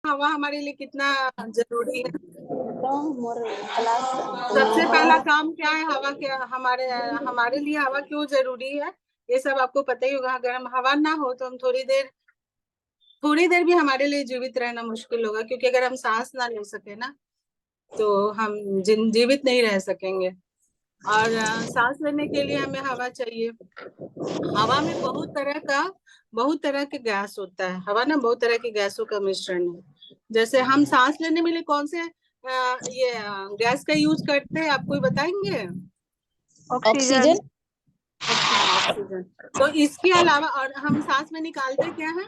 हवा हमारे लिए कितना जरूरी है। तो मोर क्लास सबसे पहला काम क्या है, हवा क्या हमारे हमारे लिए हवा क्यों जरूरी है, ये सब आपको पता ही होगा। अगर हम हवा ना हो तो हम थोड़ी देर भी हमारे लिए जीवित रहना मुश्किल होगा, क्योंकि अगर हम सांस ना ले सके ना तो हम जीवित नहीं रह सकेंगे। और सांस लेने के लिए हमें हवा चाहिए। हवा में बहुत तरह के गैस होता है। हवा ना बहुत तरह के गैसों का मिश्रण है। जैसे हम सांस लेने में लिए कौन से गैस का यूज करते हैं, आप कोई बताएंगे? ऑक्सीजन। ऑक्सीजन। तो इसके अलावा और हम सांस में निकालते क्या है?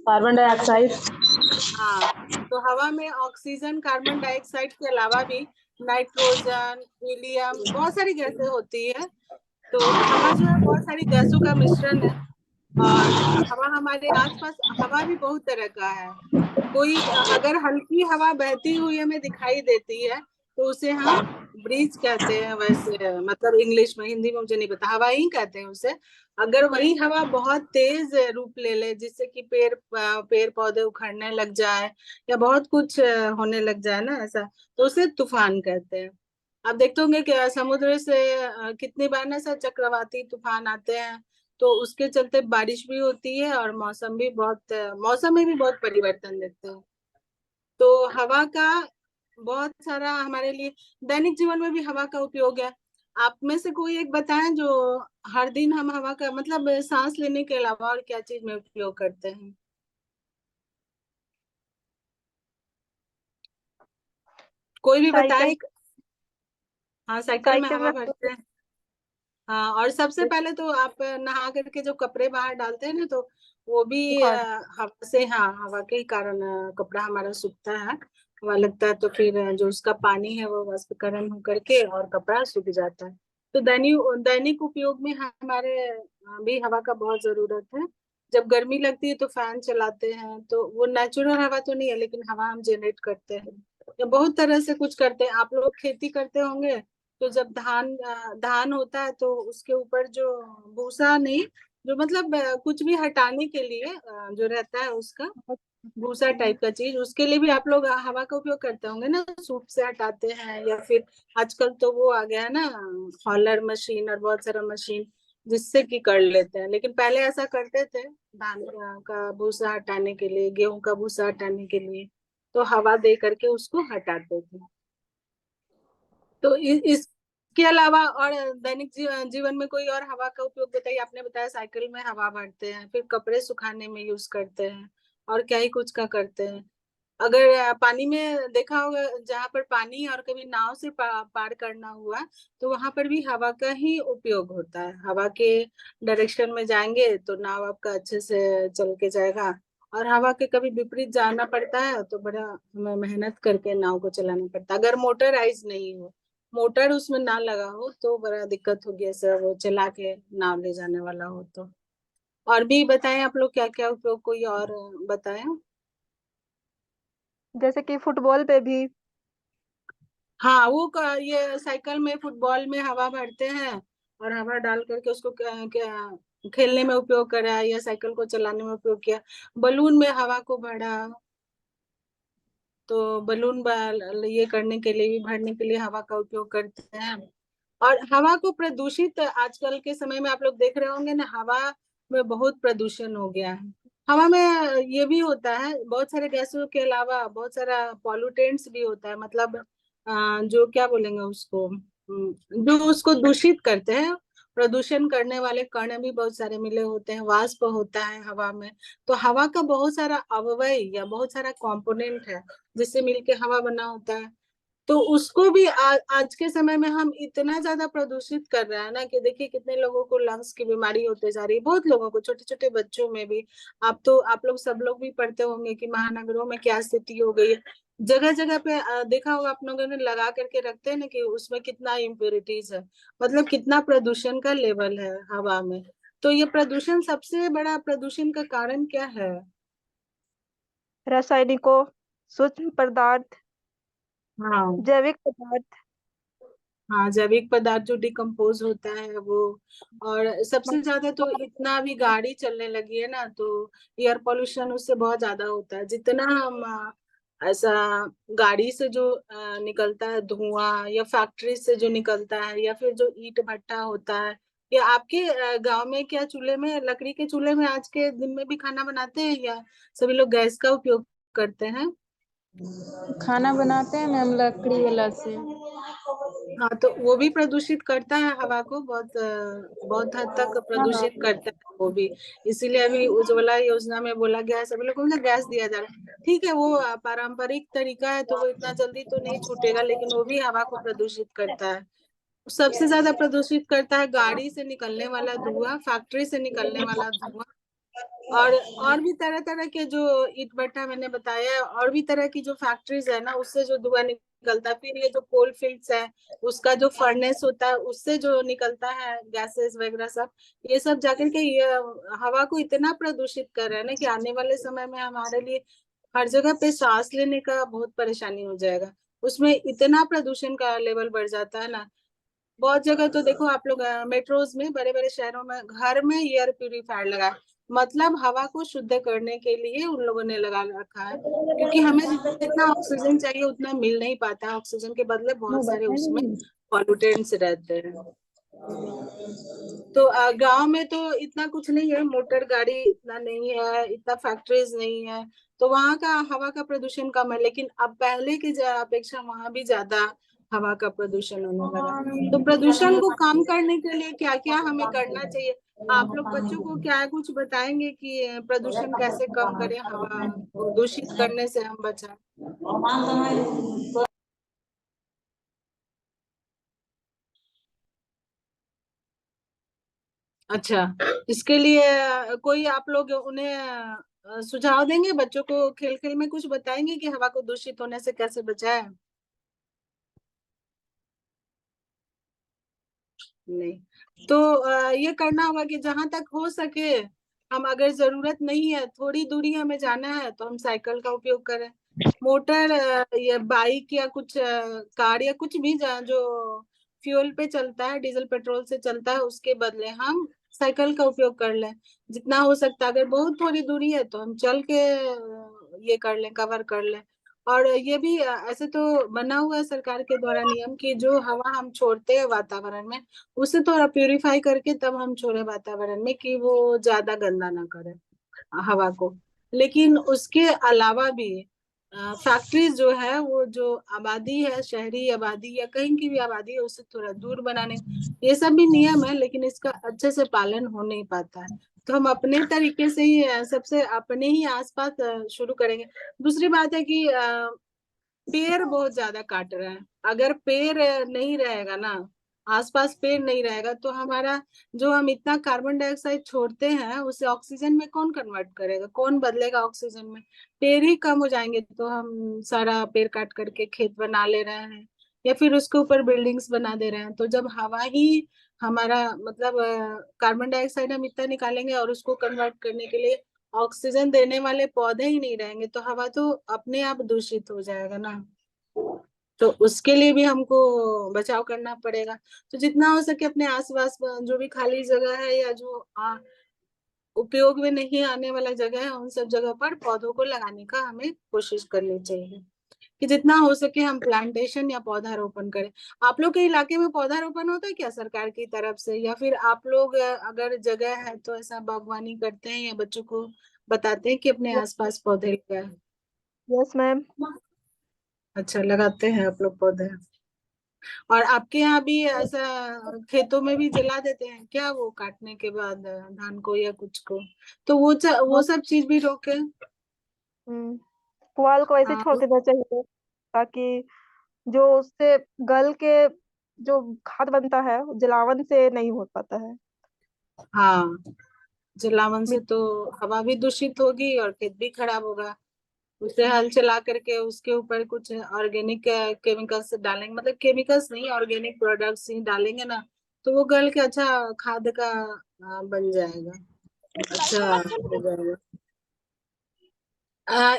Carbon dioxide. हाँ, तो हवा में ऑक्सीजन, कार्बन डाइऑक्साइड के अलावा भी नाइट्रोजन, हीलियम, बहुत सारी गैसें होती है। तो हवा जो है बहुत सारी गैसों का मिश्रण है। और हवा हमारे आसपास, हवा भी बहुत तरह का है। कोई अगर हल्की हवा बहती हुई हमें दिखाई देती है तो उसे हम ब्रीज कहते हैं। वैसे मतलब इंग्लिश में, हिंदी में मुझे नहीं पता, हवा ही कहते हैं उसे। अगर वही हवा बहुत तेज रूप ले ले, जिससे कि पेड़ पौधे उखड़ने लग जाए या बहुत कुछ होने लग जाए ना ऐसा, तो उसे तूफान कहते हैं। आप देखते होंगे कि समुद्र से कितनी बार ना ऐसा चक्रवाती तूफान आते हैं, तो उसके चलते बारिश भी होती है और मौसम में भी बहुत परिवर्तन देखते हैं। तो हवा का बहुत सारा हमारे लिए दैनिक जीवन में भी हवा का उपयोग है। आप में से कोई एक बताएं जो हर दिन हम हवा का मतलब सांस लेने के अलावा और क्या चीज में उपयोग करते हैं। कोई भी बताएं। साइकिल। हाँ, साइकिल में साइकिल हवा में भरते हैं। हाँ, और सबसे पहले तो आप नहा करके जो कपड़े बाहर डालते हैं ना, तो वो भी सुखाड़। हवा से, हाँ, हवा के ही कारण कपड़ा हमारा सूखता है। हवा लगता है तो फिर जो उसका पानी है वो वाष्पीकरण होकर के और कपड़ा सूख जाता है। तो दैनिक दैनिक उपयोग में हमारे भी हवा का बहुत जरूरत है। जब गर्मी लगती है तो फैन चलाते हैं, तो वो नेचुरल हवा तो नहीं है, लेकिन हवा हम जनरेट करते हैं या बहुत तरह से कुछ करते हैं। आप लोग खेती करते होंगे, तो जब धान होता है तो उसके ऊपर जो भूसा नहीं, जो मतलब कुछ भी हटाने के लिए जो रहता है उसका भूसा टाइप का चीज, उसके लिए भी आप लोग हवा का उपयोग करते होंगे ना, सूप से हटाते हैं या फिर आजकल तो वो आ गया है ना, हॉलर मशीन और बहुत सारा मशीन जिससे कि कर लेते हैं। लेकिन पहले ऐसा करते थे, धान का भूसा हटाने के लिए, गेहूं का भूसा हटाने के लिए, तो हवा दे करके उसको हटाते थे। तो इसके अलावा और दैनिक जीवन में कोई और हवा का उपयोग बताइए। आपने बताया साइकिल में हवा भरते हैं, फिर कपड़े सुखाने में यूज करते हैं, और क्या ही कुछ का करते हैं। अगर पानी में देखा होगा, जहाँ पर पानी और कभी नाव से पार करना हुआ, तो वहां पर भी हवा का ही उपयोग होता है। हवा के डायरेक्शन में जाएंगे तो नाव आपका अच्छे से चल के जाएगा। और हवा के कभी विपरीत जाना पड़ता है तो बड़ा हमें मेहनत करके नाव को चलाना पड़ता है, अगर मोटराइज नहीं हो, मोटर उसमें ना लगा हो तो बड़ा दिक्कत होगी, ऐसे वो चला के नाव ले जाने वाला हो तो। और भी बताएं आप लोग क्या क्या उपयोग, कोई और बताएं। जैसे कि फुटबॉल पे भी। हाँ, ये साइकिल में, फुटबॉल में हवा भरते हैं और हवा डाल करके उसको खेलने में उपयोग करा, या साइकिल को चलाने में उपयोग किया। बलून में हवा को भरा, तो ये करने के लिए भी, भरने के लिए हवा का उपयोग करते हैं। और हवा को प्रदूषित, आजकल के समय में आप लोग देख रहे होंगे ना, हवा में बहुत प्रदूषण हो गया है। हवा में ये भी होता है, बहुत सारे गैसों के अलावा बहुत सारा पॉल्यूटेंट्स भी होता है, मतलब जो क्या बोलेंगे उसको, जो उसको दूषित करते हैं। प्रदूषण करने वाले कण भी बहुत सारे मिले होते हैं, वाष्प होता है हवा में। तो हवा का बहुत सारा अवयव या बहुत सारा कंपोनेंट है जिससे मिलके हवा बना होता है। तो उसको भी आज के समय में हम इतना ज्यादा प्रदूषित कर रहे हैं ना, कि देखिए कितने लोगों को लंग्स की बीमारी होते जा रही है, बहुत लोगों को, छोटे छोटे बच्चों में भी। आप लोग सब लोग भी पढ़ते होंगे कि महानगरों में क्या स्थिति हो गई है। जगह जगह पे देखा होगा आप लोगों ने, लगा करके रखते हैं ना कि उसमें कितना इम्प्योरिटीज है, मतलब कितना प्रदूषण का लेवल है हवा में। तो ये प्रदूषण, सबसे बड़ा प्रदूषण का कारण क्या है? रासायनिकों, सूक्ष्म पदार्थ, हाँ, जैविक पदार्थ। हाँ, जैविक पदार्थ जो डिकम्पोज होता है वो। और सबसे ज्यादा तो इतना भी गाड़ी चलने लगी है ना, तो एयर पोल्यूशन उससे बहुत ज्यादा होता है। जितना हम ऐसा गाड़ी से जो निकलता है धुआं, या फैक्ट्री से जो निकलता है, या फिर जो ईंट भट्टा होता है, या आपके गांव में क्या चूल्हे में, लकड़ी के चूल्हे में आज के दिन में भी खाना बनाते हैं, या सभी लोग गैस का उपयोग करते हैं? खाना बनाते हैं मैम लकड़ी वाला से। हाँ, तो वो भी प्रदूषित करता है हवा को, बहुत हद तक हाँ। प्रदूषित करता है वो भी। इसीलिए अभी उज्ज्वला योजना में बोला गया है, सभी लोगों को मतलब गैस दिया जा रहा है। ठीक है, वो पारंपरिक तरीका है, तो वो इतना जल्दी तो नहीं छूटेगा, लेकिन वो भी हवा को प्रदूषित करता है। सबसे ज्यादा प्रदूषित करता है गाड़ी से निकलने वाला धुआं, फैक्ट्री से निकलने वाला धुआं। और भी तरह तरह के जो ईट भट्टा मैंने बताया है, और भी तरह की जो फैक्ट्रीज है ना, उससे जो धुआं निकलता है। फिर ये जो कोल फील्ड्स है, उसका जो फर्नेस होता है, उससे जो निकलता है गैसेस वगैरह सब, ये सब जाकर के ये हवा को इतना प्रदूषित कर रहा है ना, कि आने वाले समय में हमारे लिए हर जगह पे सांस लेने का बहुत परेशानी हो जाएगा। उसमें इतना प्रदूषण का लेवल बढ़ जाता है ना। बहुत जगह तो देखो आप लोग, मेट्रोज में, बड़े बड़े शहरों में घर में एयर प्यूरिफायर लगा है। मतलब हवा को शुद्ध करने के लिए उन लोगों ने लगा रखा है, क्योंकि हमें जितना ऑक्सीजन चाहिए उतना मिल नहीं पाता। ऑक्सीजन के बदले बहुत सारे उसमें पॉल्यूटेंट्स रहते हैं। तो गांव में तो इतना कुछ नहीं है, मोटर गाड़ी इतना नहीं है, इतना फैक्ट्रीज नहीं है, तो वहाँ का हवा का प्रदूषण कम है। लेकिन अब पहले की अपेक्षा वहाँ भी ज्यादा हवा का प्रदूषण होने लगा। तो प्रदूषण को कम करने के लिए क्या क्या हमें करना चाहिए? आप लोग बच्चों को क्या कुछ बताएंगे कि प्रदूषण कैसे कम करें, हवा को दूषित करने से हम बचाएं? अच्छा, इसके लिए कोई आप लोग उन्हें सुझाव देंगे? बच्चों को खेल खेल में कुछ बताएंगे कि हवा को दूषित होने से कैसे बचाएं? नहीं। तो ये करना होगा कि जहां तक हो सके, हम अगर जरूरत नहीं है, थोड़ी दूरी हमें जाना है, तो हम साइकिल का उपयोग करें। मोटर या बाइक या कुछ कार या कुछ भी जो फ्यूल पे चलता है, डीजल पेट्रोल से चलता है, उसके बदले हम साइकिल का उपयोग कर लें। जितना हो सकता है, अगर बहुत थोड़ी दूरी है तो हम चल के ये कर लें, कवर कर लें। और ये भी ऐसे तो बना हुआ है सरकार के द्वारा नियम कि जो हवा हम छोड़ते हैं वातावरण में, उसे थोड़ा प्यूरिफाई करके तब हम छोड़े वातावरण में, कि वो ज्यादा गंदा ना करे हवा को। लेकिन उसके अलावा भी फैक्ट्रीज जो है, वो जो आबादी है, शहरी आबादी या कहीं की भी आबादी है, उससे थोड़ा दूर बनाने, ये सब भी नियम है, लेकिन इसका अच्छे से पालन हो नहीं पाता है। तो हम अपने तरीके से ही सबसे अपने ही आसपास शुरू करेंगे। दूसरी बात है कि पेड़ बहुत ज्यादा काट रहे हैं। अगर पेड़ नहीं रहेगा ना, आसपास पेड़ नहीं रहेगा, तो हमारा जो हम इतना कार्बन डाइऑक्साइड छोड़ते हैं, उसे ऑक्सीजन में कौन कन्वर्ट करेगा, कौन बदलेगा ऑक्सीजन में? पेड़ ही कम हो जाएंगे, तो हम सारा पेड़ काट करके खेत बना ले रहे हैं, या फिर उसके ऊपर बिल्डिंग्स बना दे रहे हैं। तो जब हवा ही हमारा मतलब कार्बन डाइऑक्साइड हम इतना निकालेंगे, और उसको कन्वर्ट करने के लिए ऑक्सीजन देने वाले पौधे ही नहीं रहेंगे, तो हवा तो अपने आप दूषित हो जाएगा ना। तो उसके लिए भी हमको बचाव करना पड़ेगा। तो जितना हो सके अपने आसपास जो भी खाली जगह है, या जो उपयोग में नहीं आने वाला जगह है, उन सब जगह पर पौधों को लगाने का हमें कोशिश करनी चाहिए, कि जितना हो सके हम प्लांटेशन या पौधारोपण करें। आप लोग के इलाके में पौधारोपण होता है क्या सरकार की तरफ से? या फिर आप लोग अगर जगह है तो ऐसा बागवानी करते हैं, या बच्चों को बताते हैं कि अपने आसपास पौधे लगाएं? Yes ma'am. अच्छा, लगाते हैं आप लोग पौधे? और आपके यहाँ भी ऐसा खेतों में भी जला देते हैं क्या, वो काटने के बाद धान को या कुछ को? तो वो सब चीज भी रोके। पुआल को ऐसे हाँ। छोड़ देना चाहिए ताकि जो उससे गल के जो खाद बनता है जलावन से नहीं हो पाता है। हाँ, जलावन से मिट- तो हवा भी दूषित होगी और खेत भी खराब होगा। उसे हल चला करके उसके ऊपर कुछ ऑर्गेनिक केमिकल्स डालेंगे, मतलब केमिकल्स नहीं, ऑर्गेनिक प्रोडक्ट्स ही डालेंगे ना, तो वो गल के अच्छा खाद का बन जाएगा, अच्छा हो जाएगा।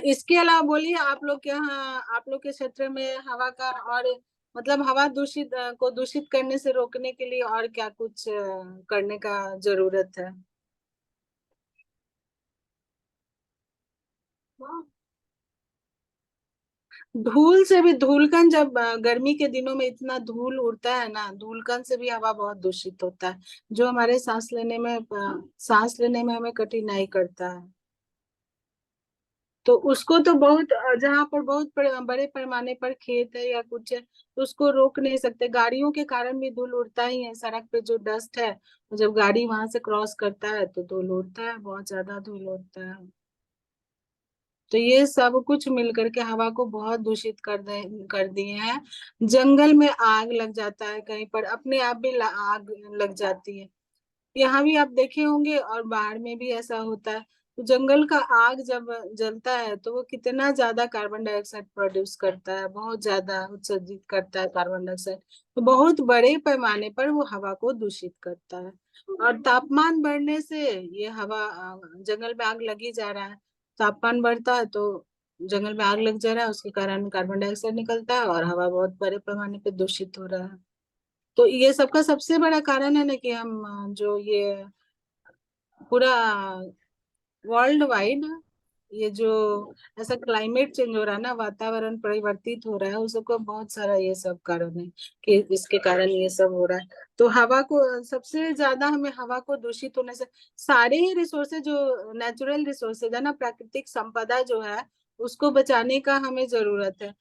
इसके अलावा बोलिए, आप लोग के यहाँ, आप लोग के क्षेत्र में हवा का और मतलब हवा दूषित को दूषित करने से रोकने के लिए और क्या कुछ करने का जरूरत है? धूल से भी, धूलकण जब गर्मी के दिनों में इतना धूल उड़ता है ना, धूलकण से भी हवा बहुत दूषित होता है, जो हमारे सांस लेने में हमें कठिनाई करता है। तो उसको तो बहुत जहाँ पर बहुत बड़े पैमाने पर खेत है या कुछ है, तो उसको रोक नहीं सकते। गाड़ियों के कारण भी धूल उड़ता ही है, सड़क पे जो डस्ट है, जब गाड़ी वहां से क्रॉस करता है तो धूल उड़ता है, बहुत ज्यादा धूल उड़ता है। तो ये सब कुछ मिलकर के हवा को बहुत दूषित कर दिए हैं। जंगल में आग लग जाता है, कहीं पर अपने आप भी आग लग जाती है। यहाँ भी आप देखे होंगे और बाहर में भी ऐसा होता है। तो जंगल का आग जब जलता है तो वो कितना ज्यादा कार्बन डाइऑक्साइड प्रोड्यूस करता है, बहुत ज्यादा उत्सर्जित करता है कार्बन डाइऑक्साइड। तो बहुत बड़े पैमाने पर वो हवा को दूषित करता है। और तापमान बढ़ने से ये हवा, जंगल में आग लगी जा रहा है, तापमान बढ़ता है तो जंगल में आग लग जा रहा है, उसके कारण कार्बन डाइऑक्साइड निकलता है और हवा बहुत बड़े पैमाने पे दूषित हो रहा है। तो ये सबका सबसे बड़ा कारण है ना कि हम जो ये पूरा वर्ल्ड वाइड ये जो ऐसा क्लाइमेट चेंज हो रहा है ना, वातावरण परिवर्तित हो रहा है, उस सबका बहुत सारा ये सब कारण है कि इसके कारण ये सब हो रहा है। तो हवा को सबसे ज्यादा, हमें हवा को दूषित होने से, सारे ही रिसोर्सेज जो नेचुरल रिसोर्सेज है ना, प्राकृतिक संपदा जो है, उसको बचाने का हमें जरूरत है।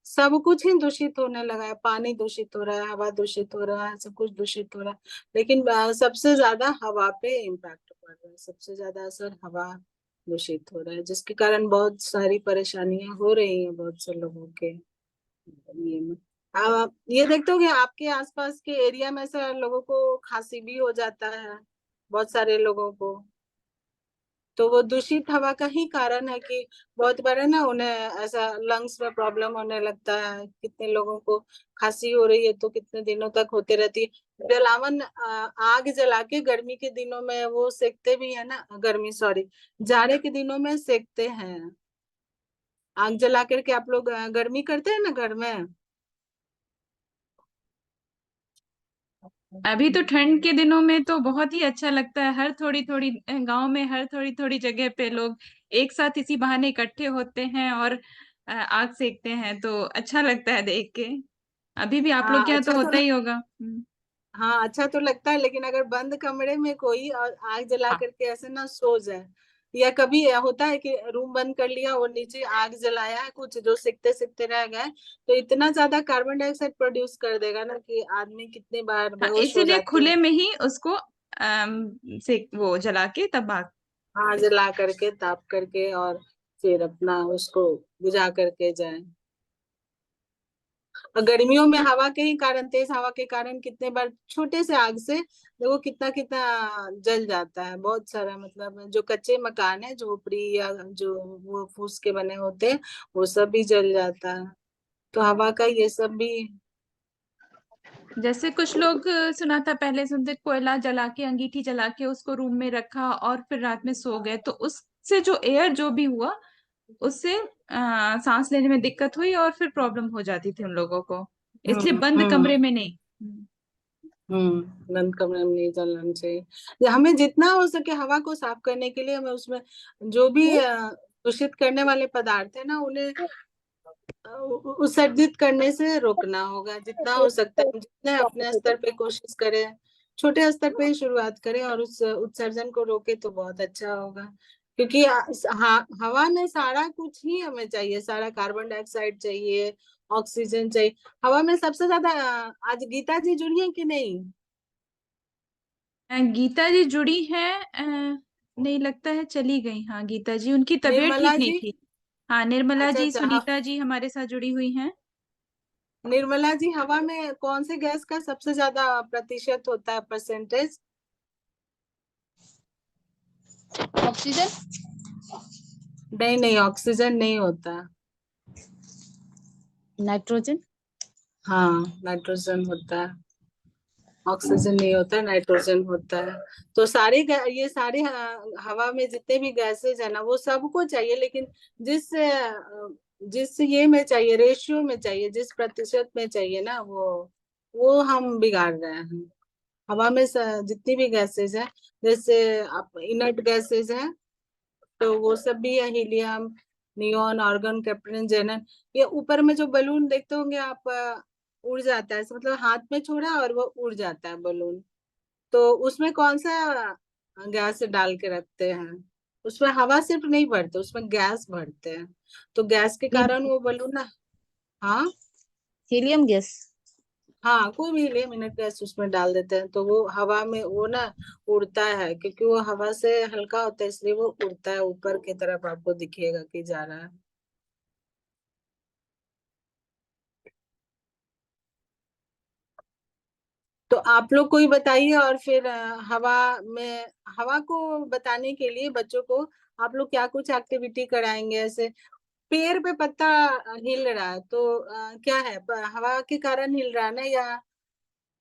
सब कुछ ही दूषित होने लगा है, पानी दूषित हो रहा है, हवा दूषित हो रहा है, सब कुछ दूषित हो रहा है। लेकिन सबसे ज्यादा हवा पे इम्पैक्ट पड़ रहा है, सबसे ज्यादा असर हवा दूषित हो रहा है, जिसके कारण बहुत सारी परेशानियां हो रही हैं बहुत से लोगों के लिए में। आप ये देखते हो कि आपके आसपास के एरिया में से लोगों को खांसी भी हो जाता है, बहुत सारे लोगों को। तो वो दूषित हवा का ही कारण है कि बहुत बार है ना, उन्हें ऐसा लंग्स में प्रॉब्लम होने लगता है। कितने लोगों को खांसी हो रही है तो कितने दिनों तक होती रहती है। जलावन आग जला के गर्मी के दिनों में वो सेकते भी है ना, गर्मी सॉरी, जाड़े के दिनों में सेकते हैं। आग जला करके आप लोग गर्मी करते हैं ना घर में। अभी तो ठंड के दिनों में तो बहुत ही अच्छा लगता है, हर थोड़ी थोड़ी गांव में हर थोड़ी थोड़ी जगह पे लोग एक साथ इसी बहाने इकट्ठे होते हैं और आग सेकते हैं, तो अच्छा लगता है देख के। अभी भी आप लोग हाँ के यहाँ तो अच्छा तो होता ही होगा। हाँ अच्छा तो लगता है, लेकिन अगर बंद कमरे में कोई और आग जला हाँ, करके ऐसे ना सो जाए, या कभी होता है कि रूम बंद कर लिया और नीचे आग जलाया है, कुछ जो सिकते सिकते रह गए, तो इतना ज्यादा कार्बन डाइऑक्साइड प्रोड्यूस कर देगा ना कि आदमी कितने बार हाँ, बेहोश हो इसीलिए जाते हैं। खुले में ही उसको से वो जला के तब आग। हाँ, जला करके ताप करके और फिर अपना उसको बुझा करके जाए। और गर्मियों में हवा के ही कारण, तेज हवा के कारण कितने बार छोटे से आग से देखो कितना कितना जल जाता है, बहुत सारा। मतलब जो कच्चे मकान है, झोपड़ी या जो वो फूस के बने होते हैं, वो सब भी जल जाता है। तो हवा का ये सब भी। जैसे कुछ लोग सुना था पहले, सुनते कोयला जला के अंगीठी जला के उसको रूम में रखा और फिर रात में सो गए, तो उससे जो एयर जो भी हुआ उससे सांस लेने में दिक्कत हुई और फिर प्रॉब्लम हो जाती थी उन लोगों को, इसलिए बंद हम्म। कमरे में नहीं। बंद कमरे में नहीं जलाना चाहिए। हमें जितना हो सके हवा को साफ करने के लिए, हमें उसमें जो भी दूषित करने वाले पदार्थ है ना, उन्हें उत्सर्जित करने से रोकना होगा जितना हो सकता है। जितने अपने स्तर पे कोशिश करें, छोटे स्तर पे ही शुरुआत करें और उस उत्सर्जन को रोके तो बहुत अच्छा होगा। क्योंकि हवा में सारा कुछ ही हमें चाहिए, सारा कार्बन डाइऑक्साइड चाहिए, ऑक्सीजन चाहिए। हवा में सबसे ज्यादा आज गीता जी जुड़ी है कि नहीं? गीता जी जुड़ी हैं? नहीं लगता है, चली गई। हाँ, गीता जी, उनकी तबीयत ठीक निर्मला नहीं जी। थी। हाँ, निर्मला अच्छा जी, अच्छा, सुनीता जी हमारे साथ जुड़ी हुई हैं। निर्मला जी, हवा में कौन से गैस का सबसे ज्यादा प्रतिशत होता है, परसेंटेज? ऑक्सीजन। नहीं नहीं, ऑक्सीजन नहीं होता। नाइट्रोजन। हाँ, नाइट्रोजन होता है। ऑक्सीजन नहीं होता, नाइट्रोजन होता है। तो ये सारे हवा में जितने भी गैसेज है ना, वो सबको चाहिए, लेकिन जिस जिस ये में चाहिए, रेशियो में चाहिए, जिस प्रतिशत में चाहिए ना, वो हम बिगाड़ रहे हैं। हवा में जितनी भी गैसेज है, जैसे आप इनर्ट गैसेज हैं, तो वो सब भी है, हीलियम, नियॉन, आर्गन, कैप्टन, जेनन। ये ऊपर में जो बलून देखते होंगे आप, उड़ जाता है, मतलब हाथ में छोड़ा और वो उड़ जाता है बलून। तो उसमें कौन सा गैस डाल के रखते हैं? उसमें हवा सिर्फ नहीं भरते, उसमें गैस भरते हैं। तो गैस के कारण वो बलून ना, हाँ हीलियम गैस। हाँ, कोई भी ले मिनट गैस उसमें डाल देते हैं, तो वो हवा में वो ना उड़ता है, क्योंकि वो हवा से हल्का होता है, इसलिए वो उड़ता है ऊपर की तरफ, आपको दिखेगा कि जा रहा है। तो आप लोग कोई बताइए, और फिर हवा को बताने के लिए बच्चों को आप लोग क्या कुछ एक्टिविटी कराएंगे? ऐसे पेड़ पे पत्ता हिल रहा है, तो क्या है, हवा के कारण हिल रहा है ना, या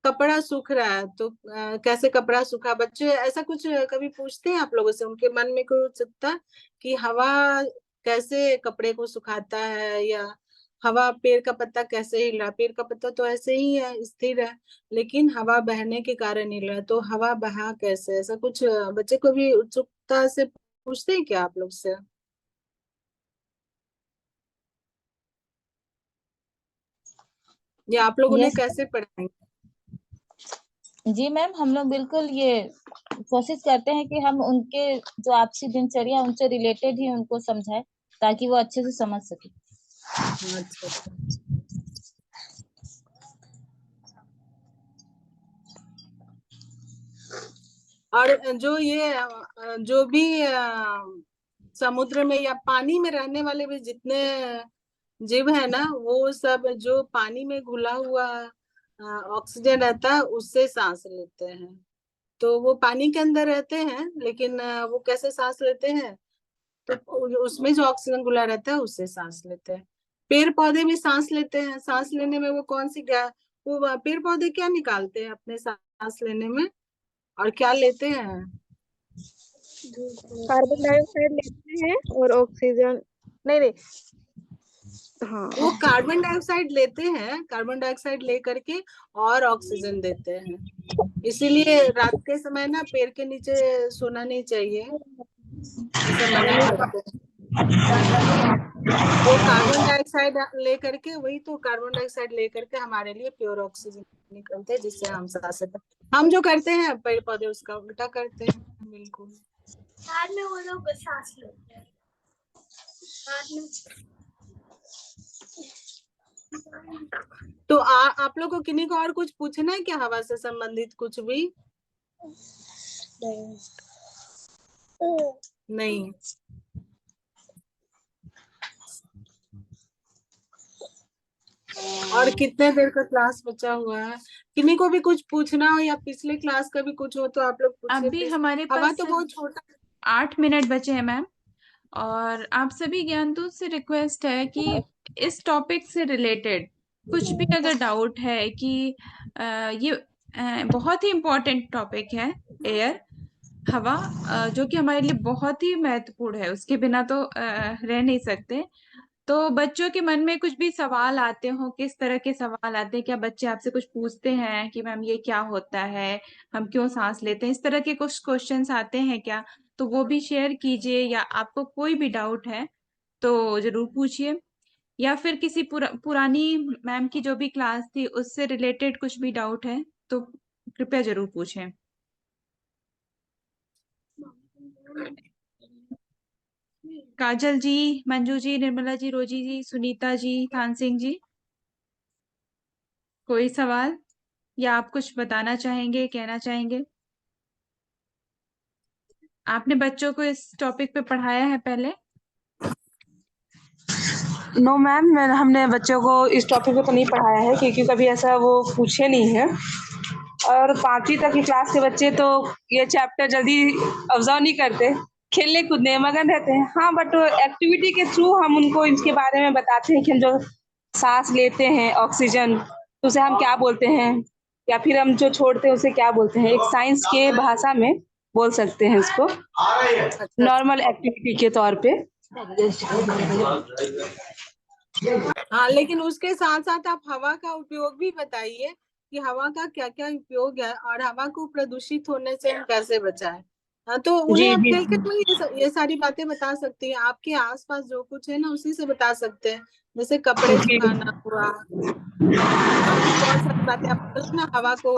कपड़ा सूख रहा है? तो कैसे कपड़ा सूखा? बच्चे ऐसा कुछ कभी पूछते हैं आप लोगों से? उनके मन में कोई उत्सुकता कि हवा कैसे कपड़े को सुखाता है, या हवा, पेड़ का पत्ता कैसे हिल रहा है? पेड़ का पत्ता तो ऐसे ही है, स्थिर है, लेकिन हवा बहने के कारण हिल रहा है, तो हवा बहा कैसे? ऐसा कुछ बच्चे को भी उत्सुकता से पूछते हैं क्या आप लोग से? या आप लोग उन्हें यस कैसे पढ़ाएंगे? जी मैम, हम लोग बिल्कुल ये कोशिश करते हैं कि हम उनके जो आपसी दिनचर्या उनसे रिलेटेड ही उनको समझाएं, ताकि वो अच्छे से समझ सके। अच्छा अच्छा। और जो भी समुद्र में या पानी में रहने वाले भी जितने जीव है ना, वो सब जो पानी में घुला हुआ ऑक्सीजन रहता है, उससे सांस लेते हैं। तो वो पानी के अंदर रहते हैं, लेकिन वो कैसे सांस लेते हैं? तो उसमें जो ऑक्सीजन घुला रहता है, उससे सांस लेते हैं। पेड़ पौधे भी सांस लेते हैं। सांस लेने में वो कौन सी गैस, वो पेड़ पौधे क्या निकालते हैं अपने सांस लेने में, और क्या लेते हैं? कार्बन डाइऑक्साइड लेते हैं और ऑक्सीजन, नहीं नहीं, हाँ। वो कार्बन डाइऑक्साइड लेते हैं, कार्बन डाइऑक्साइड ले करके और ऑक्सीजन देते हैं। इसीलिए रात के समय ना पेड़ के नीचे सोना नहीं चाहिए, ऐसा मना करते हैं। वो कार्बन डाइऑक्साइड ले करके, वही तो कार्बन डाइऑक्साइड ले करके हमारे लिए प्योर ऑक्सीजन निकलते हैं, जिससे हम सांस लेते हैं। हम जो करते हैं पेड़ पौधे उसका उल्टा करते हैं, बिल्कुल। बाद में वो लोग सांस लेते हैं। बाद में तो आप लोग को किन्हीं को और कुछ पूछना है क्या, हवा से संबंधित कुछ भी? नहीं। और कितने देर का क्लास बचा हुआ है? किन्हीं को भी कुछ पूछना हो, या पिछले क्लास का भी कुछ हो, तो आप लोग पूछिए अभी प्लीज। हमारे हवा पास तो सिर्फ बहुत छोटा। 8 मिनट बचे हैं मैम, और आप सभी ज्ञानदूत से रिक्वेस्ट है कि इस टॉपिक से रिलेटेड कुछ भी अगर डाउट है कि ये बहुत ही इम्पोर्टेंट टॉपिक है, एयर, हवा, जो कि हमारे लिए बहुत ही महत्वपूर्ण है, उसके बिना तो रह नहीं सकते। तो बच्चों के मन में कुछ भी सवाल आते हो, किस तरह के सवाल आते हैं? क्या बच्चे आपसे कुछ पूछते हैं कि मैम ये क्या होता है, हम क्यों सांस लेते हैं? इस तरह के कुछ क्वेश्चंस आते हैं क्या? तो वो भी शेयर कीजिए, या आपको कोई भी डाउट है तो जरूर पूछिए, या फिर किसी पुरानी मैम की जो भी क्लास थी उससे रिलेटेड कुछ भी डाउट है तो कृपया जरूर पूछें। काजल जी, मंजू जी, निर्मला जी, रोजी जी, सुनीता जी, थान सिंह जी, कोई सवाल, या आप कुछ बताना चाहेंगे, कहना चाहेंगे? आपने बच्चों को इस टॉपिक पे पढ़ाया है पहले? नो मैम, हमने बच्चों को इस टॉपिक पे तो नहीं पढ़ाया है, क्योंकि कभी ऐसा वो पूछे नहीं है। और 5वीं तक की क्लास के बच्चे तो ये चैप्टर जल्दी ऑब्जर्व नहीं करते, खेलने कूदने में मगन रहते हैं। हाँ, बट एक्टिविटी के थ्रू हम उनको इसके बारे में बताते हैं कि हम जो सांस लेते हैं ऑक्सीजन, तो उसे हम क्या बोलते हैं, या फिर हम जो छोड़ते हैं उसे क्या बोलते हैं, एक साइंस के भाषा में बोल सकते हैं इसको, अच्छा। नॉर्मल एक्टिविटी के तौर पे। हाँ, लेकिन उसके साथ साथ आप हवा का उपयोग भी बताइए कि हवा का क्या क्या उपयोग है और हवा को प्रदूषित होने से हम कैसे बचाएं। हाँ, तो जी उन्हें आप जी खेल खेल में ये सारी बातें बता सकती हैं। आपके आसपास जो कुछ है ना उसी से बता सकते हैं, जैसे कपड़े जी। सुखाना हुआ और भी बहुत सारी बातें। आप बोले ना हवा को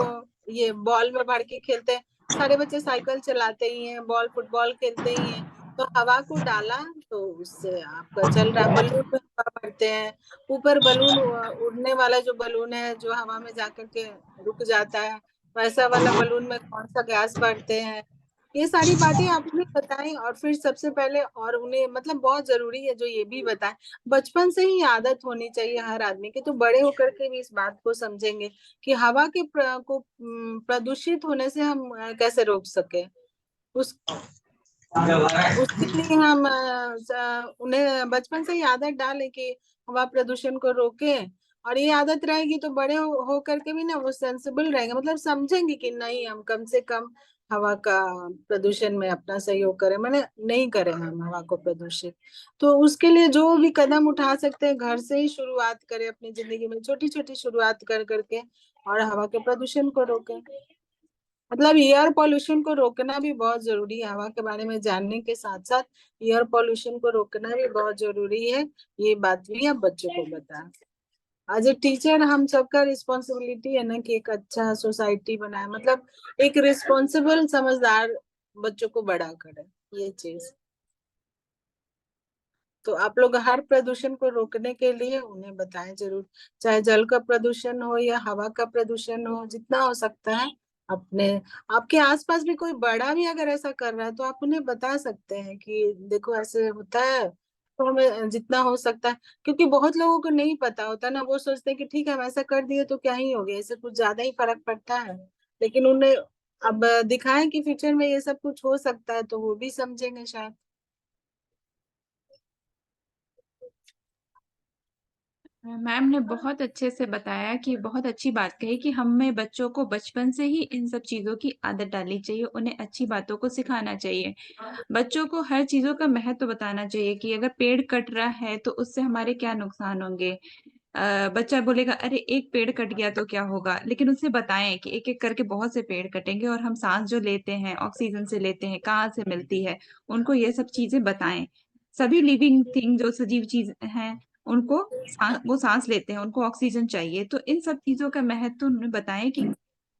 ये बॉल में भर के खेलते हैं, सारे बच्चे साइकिल चलाते ही हैं, बॉल फुटबॉल खेलते ही हैं, तो हवा को डाला तो उससे आपका चल रहा बलून में हवा भरते हैं। ऊपर बलून उड़ने वाला जो बलून है जो हवा में जाकर के रुक जाता है, वैसा वाला बलून में कौन सा गैस भरते हैं, ये सारी बातें आप उन्हें बताएं। और फिर सबसे पहले और उन्हें मतलब बहुत जरूरी है जो ये भी बताएं, बचपन से ही आदत होनी चाहिए हर आदमी की, तो बड़े होकर के भी इस बात को समझेंगे कि हवा के प्रदूषित होने से हम कैसे रोक सके। उस उसके लिए हम उन्हें बचपन से ही आदत डालें कि हवा प्रदूषण को रोके। और ये आदत रहेगी तो बड़े हो करके भी ना वो सेंसिबल रहेंगे, मतलब समझेंगे कि नहीं हम कम से कम हवा का प्रदूषण में अपना सहयोग करें, मैंने नहीं करें हम हवा को प्रदूषित। तो उसके लिए जो भी कदम उठा सकते हैं घर से ही शुरुआत करें, अपनी जिंदगी में छोटी छोटी शुरुआत कर करके और हवा के प्रदूषण को रोकें। मतलब एयर पॉल्यूशन को रोकना भी बहुत जरूरी है, हवा के बारे में जानने के साथ साथ एयर पॉल्यूशन को रोकना भी बहुत जरूरी है। ये बात भी आप बच्चों को बताएं। एज ए टीचर हम सबका रिस्पॉन्सिबिलिटी है ना कि एक अच्छा सोसाइटी बनाए, मतलब एक रिस्पॉन्सिबल समझदार बच्चों को बड़ा करे, ये चीज। तो आप लोग हर प्रदूषण को रोकने के लिए उन्हें बताएं जरूर, चाहे जल का प्रदूषण हो या हवा का प्रदूषण हो, जितना हो सकता है अपने आपके आसपास भी कोई बड़ा भी अगर ऐसा कर रहा है तो आप उन्हें बता सकते हैं कि देखो ऐसे होता है, तो हमें जितना हो सकता है, क्योंकि बहुत लोगों को नहीं पता होता ना, वो सोचते हैं कि ठीक है हम ऐसा कर दिए तो क्या ही हो गया, इससे कुछ ज्यादा ही फर्क पड़ता है। लेकिन उन्हें अब दिखाएं कि फ्यूचर में ये सब कुछ हो सकता है तो वो भी समझेंगे शायद। मैम ने बहुत अच्छे से बताया कि बहुत अच्छी बात कही कि हमें बच्चों को बचपन से ही इन सब चीजों की आदत डालनी चाहिए, उन्हें अच्छी बातों को सिखाना चाहिए, बच्चों को हर चीजों का महत्व बताना चाहिए कि अगर पेड़ कट रहा है तो उससे हमारे क्या नुकसान होंगे। बच्चा बोलेगा अरे एक पेड़ कट गया तो क्या होगा, लेकिन उसे बताएं कि एक एक करके बहुत से पेड़ कटेंगे और हम सांस जो लेते हैं ऑक्सीजन से लेते हैं, कहाँ से मिलती है, उनको ये सब चीजें बताएं। सभी लिविंग थिंग जो सजीव चीज हैं उनको वो सांस लेते हैं, उनको ऑक्सीजन चाहिए, तो इन सब चीजों का महत्व उन्हें बताएं कि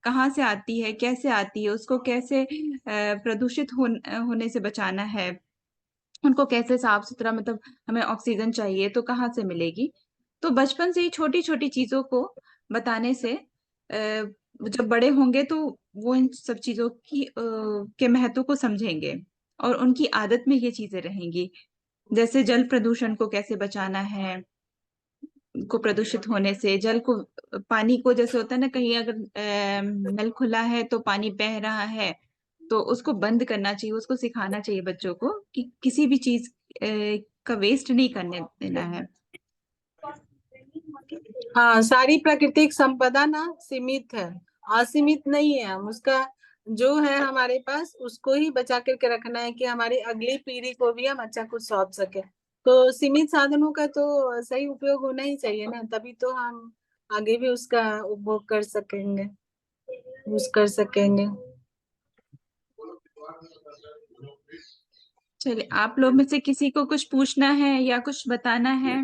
कहाँ से आती है, कैसे आती है, उसको कैसे प्रदूषित होने से बचाना है, उनको कैसे साफ सुथरा, मतलब हमें ऑक्सीजन चाहिए तो कहाँ से मिलेगी। तो बचपन से ही छोटी छोटी चीजों को बताने से जब बड़े होंगे तो वो इन सब चीजों के महत्व को समझेंगे और उनकी आदत में ये चीजें रहेंगी। जैसे जल प्रदूषण को कैसे बचाना है, को प्रदूषित होने से जल को, पानी को, जैसे होता है ना कहीं अगर नल खुला है तो पानी बह रहा है तो उसको बंद करना चाहिए, उसको सिखाना चाहिए बच्चों को कि किसी भी चीज का वेस्ट नहीं करने देना है। हाँ, सारी प्राकृतिक संपदा ना सीमित है, असीमित नहीं है। हम उसका जो है हमारे पास उसको ही बचा करके रखना है कि हमारी अगली पीढ़ी को भी हम अच्छा कुछ सौंप सके। तो सीमित साधनों का तो सही उपयोग होना ही चाहिए ना, तभी तो हम आगे भी उसका उपभोग कर सकेंगे, यूज कर सकेंगे। चलिए, आप लोग में से किसी को कुछ पूछना है या कुछ बताना है?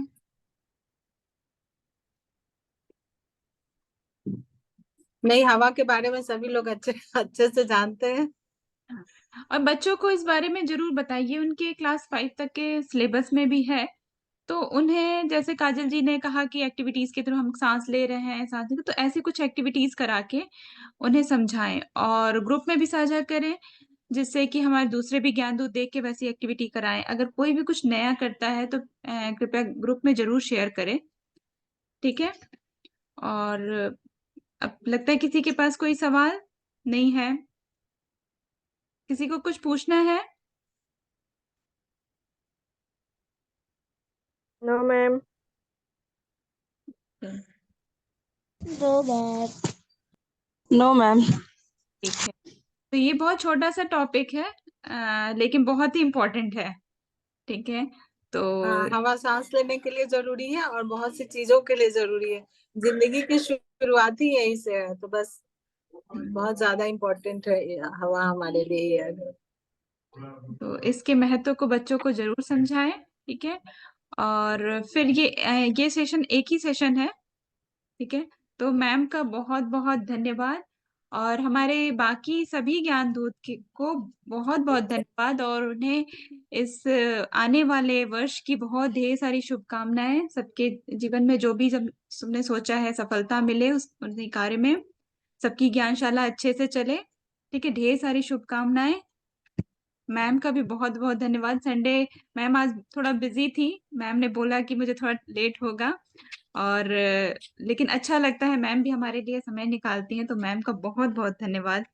नहीं, हवा के बारे में सभी लोग अच्छे अच्छे से जानते हैं। और बच्चों को इस बारे में जरूर बताइए, उनके क्लास 5 तक के सिलेबस में भी है। तो उन्हें जैसे काजल जी ने कहा कि एक्टिविटीज के थ्रू हम सांस ले रहे हैं, सांस ले, तो ऐसी कुछ एक्टिविटीज करा के उन्हें समझाएं और ग्रुप में भी साझा करें, जिससे कि हमारे दूसरे भी ज्ञान दूत देख के वैसी एक्टिविटी कराएं। अगर कोई भी कुछ नया करता है तो कृपया ग्रुप में जरूर शेयर करें, ठीक है। और अब लगता है किसी के पास कोई सवाल नहीं है, किसी को कुछ पूछना है? No ma'am. दो बार। No ma'am. ठीक है, तो ये बहुत छोटा सा टॉपिक है लेकिन बहुत ही इम्पोर्टेंट है, ठीक है। तो हवा सांस लेने के लिए जरूरी है और बहुत सी चीजों के लिए जरूरी है। जिंदगी की शुरुआत ही यही से है, तो बस बहुत ज्यादा इम्पोर्टेंट है ये हवा हमारे लिए यार। तो इसके महत्व को बच्चों को जरूर समझाएं, ठीक है। और फिर ये सेशन एक ही सेशन है, ठीक है। तो मैम का बहुत बहुत धन्यवाद, और हमारे बाकी सभी ज्ञान दूत को बहुत बहुत धन्यवाद, और उन्हें इस आने वाले वर्ष की बहुत ढेर सारी शुभकामनाएं। सबके जीवन में जो भी जब तुमने सोचा है सफलता मिले उस कार्य में, सबकी ज्ञानशाला अच्छे से चले, ठीक है। ढेर सारी शुभकामनाएं। मैम का भी बहुत बहुत धन्यवाद। संडे मैम आज थोड़ा बिजी थी, मैम ने बोला कि मुझे थोड़ा लेट होगा, और लेकिन अच्छा लगता है मैम भी हमारे लिए समय निकालती हैं, तो मैम का बहुत बहुत धन्यवाद।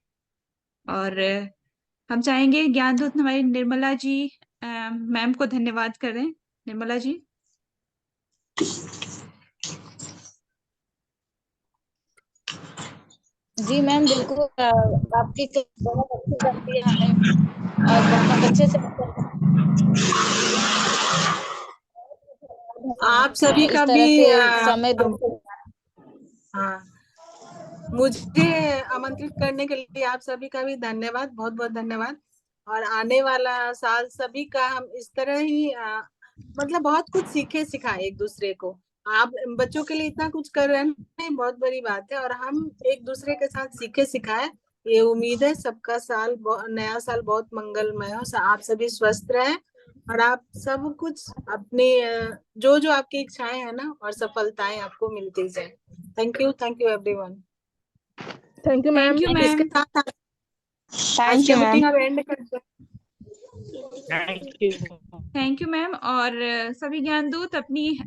और हम चाहेंगे ज्ञान दूत हमारी निर्मला जी मैम को धन्यवाद करें। निर्मला जी। जी मैम बिल्कुल, आपकी क्लास बहुत अच्छी लगती है हमें, और बहुत अच्छे से आप सभी इस का तरह भी से समय देते। हाँ, मुझे आमंत्रित करने के लिए आप सभी का भी धन्यवाद, बहुत बहुत धन्यवाद। और आने वाला साल सभी का हम इस तरह ही मतलब बहुत कुछ सीखे सिखाए एक दूसरे को। आप बच्चों के लिए इतना कुछ कर रहे हैं, बहुत बड़ी बात है, और हम एक दूसरे के साथ सीखे सिखाए। ये उम्मीद है सबका नया साल बहुत मंगलमय हो, आप सभी स्वस्थ रहें, और आप सब कुछ अपने जो जो आपकी इच्छाएं हैं ना, और सफलताएं आपको मिलती जाए। Thank you everyone. Thank you ma'am. Thank you ma'am. इसके साथ आज थैंक की यू मैम। मीटिंग अब एंड करते हैं। Thank you ma'am. और सभी ज्ञान दूत अपनी